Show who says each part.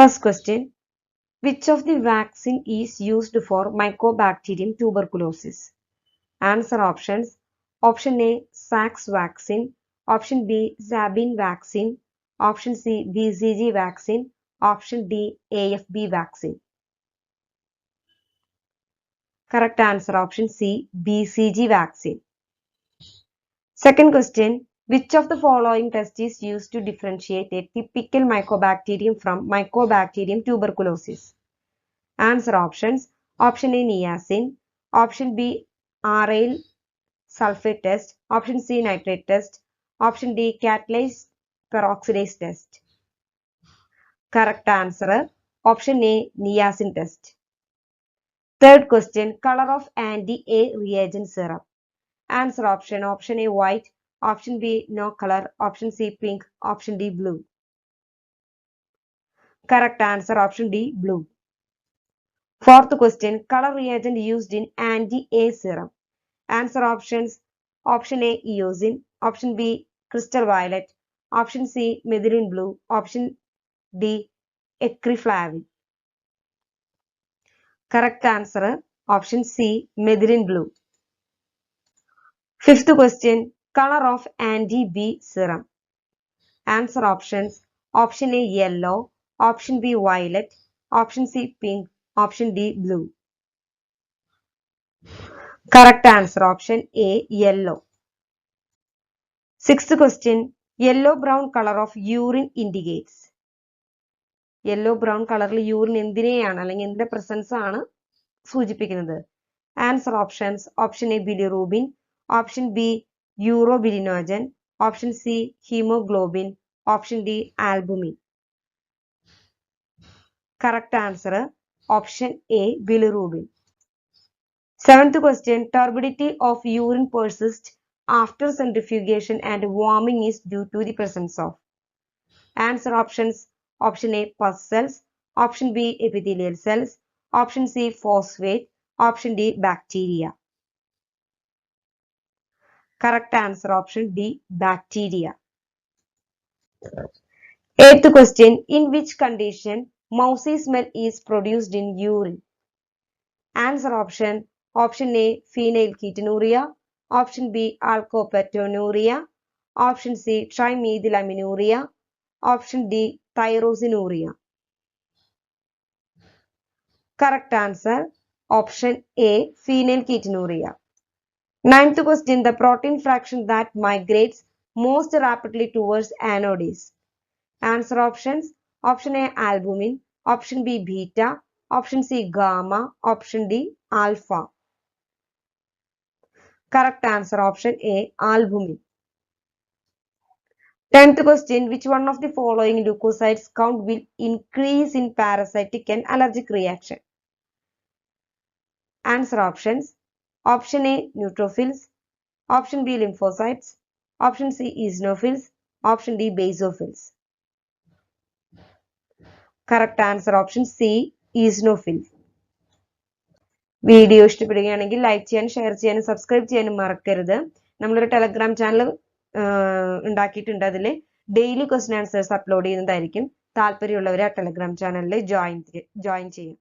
Speaker 1: First question. Which of the vaccine is used for Mycobacterium tuberculosis? Answer options. Option A, Sax vaccine. Option B, Sabin vaccine. Option C, BCG vaccine. Option D, AFB vaccine. Correct answer option C, BCG vaccine. Second question. Which of the following test is used to differentiate a typical Mycobacterium from Mycobacterium tuberculosis? Answer options. Option A, niacin. Option B, aryl sulfate test. Option C, nitrate test. Option D, catalase peroxidase test. Correct answer. Option A, niacin test. Third question. Color of anti-A reagent serum. Answer option. Option A, white. Option B, no color. Option C, pink. Option D, blue. Correct answer. Option D, blue. Fourth question. Color reagent used in anti-A serum. Answer options. Option A, eosin. Option B, crystal violet. Option C, methylene blue. Option D, ecriflavin. Correct answer. Option C, methylene blue. Fifth question. Color of anti-B serum. Answer options. Option A, yellow. Option B, violet. Option C, pink. Option D, blue. Correct answer option A, yellow. Sixth question. Yellow brown color of urine indicates. Yellow brown കളറിൽ urine എന്തിനെയാണ് അല്ലെങ്കിൽ എന്തിന്റെ presence ആണ് സൂചിപ്പിക്കുന്നത്? Answer options. Option A, bilirubin. Option B, urobilinogen. Option C, haemoglobin. Option D, albumin. Correct answer option A, bilirubin. Seventh question. Turbidity of urine persists after centrifugation and warming is due to the presence of. Answer options. Option A, pus cells. Option B, epithelial cells. Option C, phosphate. Option D, bacteria. Correct answer option D, bacteria. Eighth question. In which condition mousy smell is produced in urine? Answer option. Option A, phenylketonuria. Option B, alkopetonuria. Option C, trimethylaminoria. Option D, tyrosinuria. Correct answer option A, phenylketonuria. Ninth question. The protein fraction that migrates most rapidly towards anode is. Answer options. Option A, albumin. Option B, beta. Option C, gamma. Option D, alpha. Correct answer option A, albumin. 10th question. Which one of the following leukocytes count will increase in parasitic and allergic reaction? Answer options. Option A, neutrophils. Option B, lymphocytes. Option C, eosinophils. Option D, basophils. Correct answer option C, eosinophils. Video ഇഷ്ടപ്പെടുകയാണെങ്കിൽ like ചെയ്യാനും share ചെയ്യാനും subscribe ചെയ്യാനും മറക്കരുത്. നമ്മളൊരു Telegram channel ഉണ്ടാക്കിയിട്ടുണ്ട്. അതിൽ daily question answers upload ചെയ്യുന്നതായിരിക്കും. താല്പര്യമുള്ളവർ ആ ടെലഗ്രാം ചാനലിൽ ജോയിൻ ചെയ്യും.